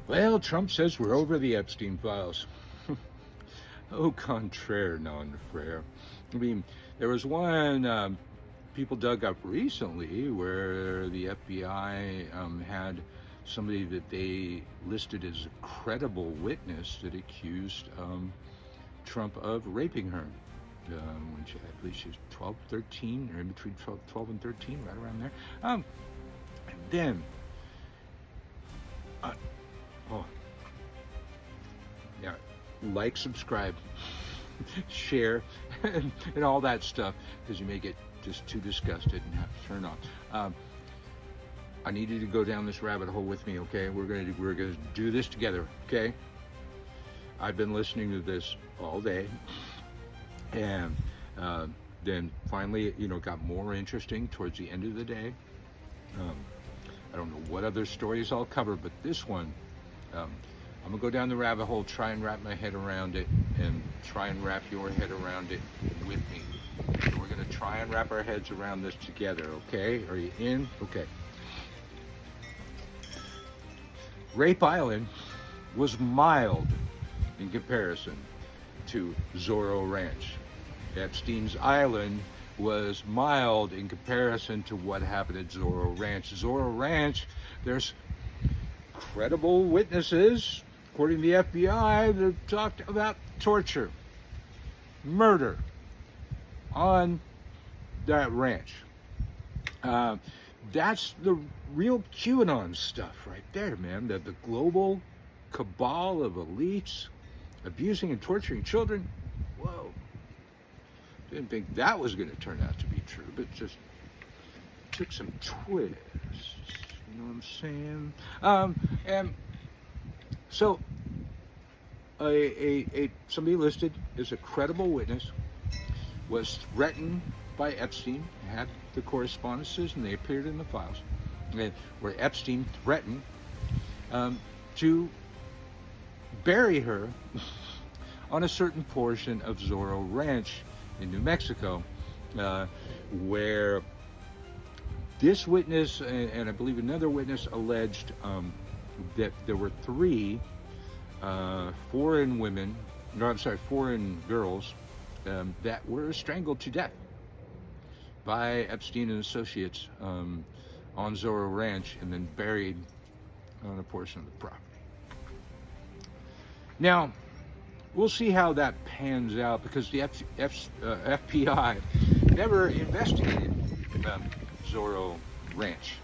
Well, Trump says we're over the Epstein files. Au contraire, non frere. I mean, there was one people dug up recently where the FBI had somebody that they listed as a credible witness that accused Trump of raping her. When I believe she was 12, 13, or in between 12 and 13, right around there. And then, oh, yeah, like, subscribe, share, and all that stuff, because you may get just too disgusted and have to turn off. I need you to go down this rabbit hole with me, okay? We're gonna do this together, okay? I've been listening to this all day, and then finally, it got more interesting towards the end of the day. I don't know what other stories I'll cover, but this one, I'm gonna go down the rabbit hole, try and wrap my head around it, and try and wrap your head around it with me. So we're gonna try and wrap our heads around this together, okay? Are you in? Okay. Rape Island was mild in comparison to Zorro Ranch. Epstein's Island was mild in comparison to what happened at Zorro Ranch. Zorro Ranch, there's credible witnesses, according to the FBI, that talked about torture, murder on that ranch. That's the real QAnon stuff right there, man. The global cabal of elites abusing and torturing children. Whoa. Didn't think that was going to turn out to be true, but just took some twists. You know what I'm saying? And so, somebody listed as a credible witness was threatened by Epstein, had the correspondences, and they appeared in the files, where Epstein threatened to bury her on a certain portion of Zorro Ranch in New Mexico, where this witness and I believe another witness alleged that there were three foreign girls that were strangled to death by Epstein and associates on Zorro Ranch and then buried on a portion of the property. Now, we'll see how that pans out, because the FBI never investigated Zorro Ranch.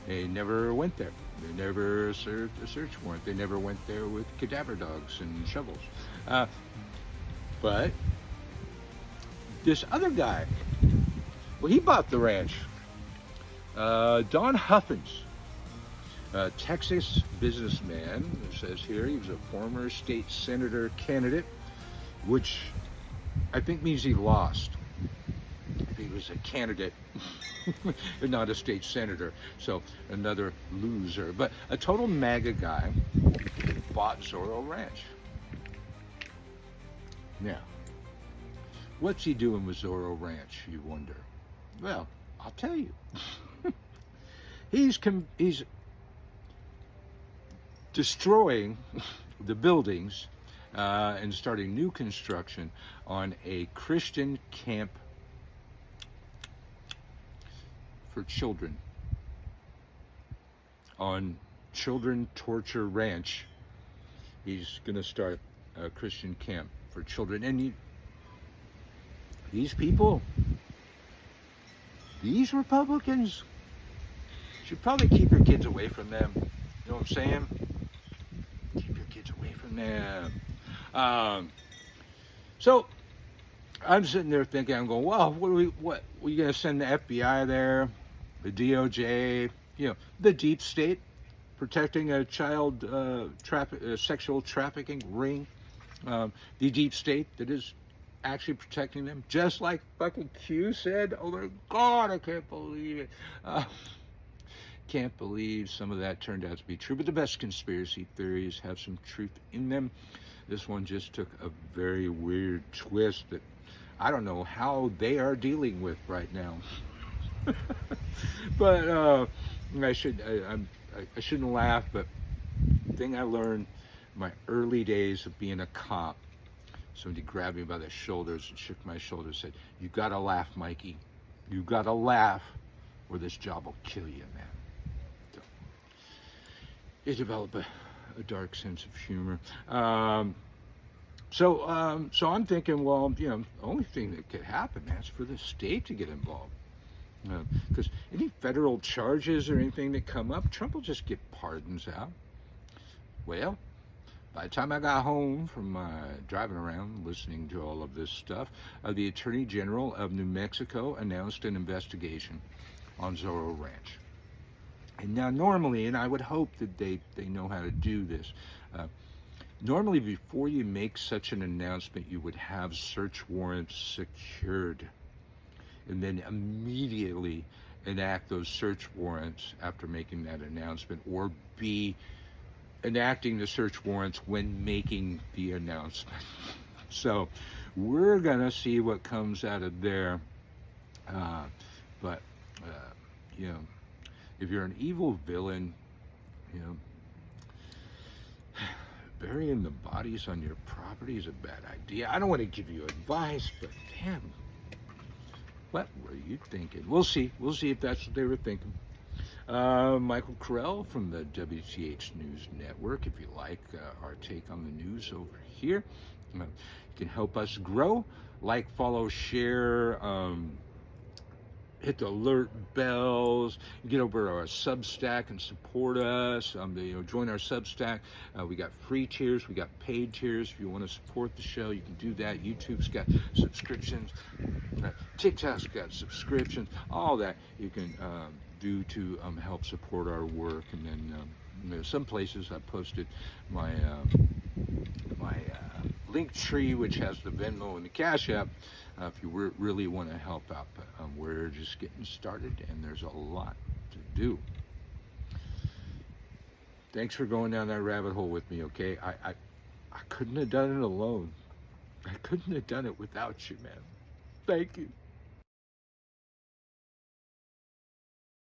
They never went there. They never served a search warrant. They never went there with cadaver dogs and shovels. But this other guy, well, he bought the ranch. Don Huffins, a Texas businessman, it says here he was a former state senator candidate, which I think means he lost. He was a candidate and not a state senator, so another loser. But a total MAGA guy bought Zorro Ranch. Now, what's he doing with Zorro Ranch, you wonder? Well, I'll tell you. He's destroying the buildings and starting new construction on a Christian camp for children on Children Torture Ranch. He's going to start a Christian camp for children. And these people, these Republicans, should probably keep your kids away from them. You know what I'm saying? Keep your kids away from them. So I'm sitting there thinking, I'm going, well, what are you going to send the FBI there, the DOJ, the deep state, protecting a child sexual trafficking ring, the deep state that is actually protecting them, just like fucking Q said. Oh my God, I can't believe it. Can't believe some of that turned out to be true, but the best conspiracy theories have some truth in them. This one just took a very weird twist that I don't know how they are dealing with right now. But I shouldn't laugh, but thing I learned in my early days of being a cop. Somebody grabbed me by the shoulders and shook my shoulders, said, "You gotta laugh, Mikey. You gotta laugh, or this job will kill you, man." So, you develop a dark sense of humor. So I'm thinking, well, the only thing that could happen, man, is for the state to get involved. Because any federal charges or anything that come up, Trump will just get pardons out. Well, by the time I got home from driving around listening to all of this stuff, the Attorney General of New Mexico announced an investigation on Zorro Ranch. And now normally, and I would hope that they know how to do this, normally before you make such an announcement, you would have search warrants secured and then immediately enact those search warrants after making that announcement, or be enacting the search warrants when making the announcement. So we're gonna see what comes out of there. But if you're an evil villain, burying the bodies on your property is a bad idea. I don't want to give you advice, but damn, what were you thinking? We'll see if that's what they were thinking. Michael Carell from the WTH News Network. If you like our take on the news over here, you can help us grow. Like, follow, share, hit the alert bells, get over to our Substack and support us. Join our Substack. We got free tiers, we got paid tiers. If you want to support the show, you can do that. YouTube's got subscriptions, TikTok's got subscriptions, all that you can do to help support our work. And then some places I posted my link tree, which has the Venmo and the Cash App, if you really want to help out. But we're just getting started, and there's a lot to do. Thanks for going down that rabbit hole with me, okay? I couldn't have done it alone. I couldn't have done it without you, man. Thank you.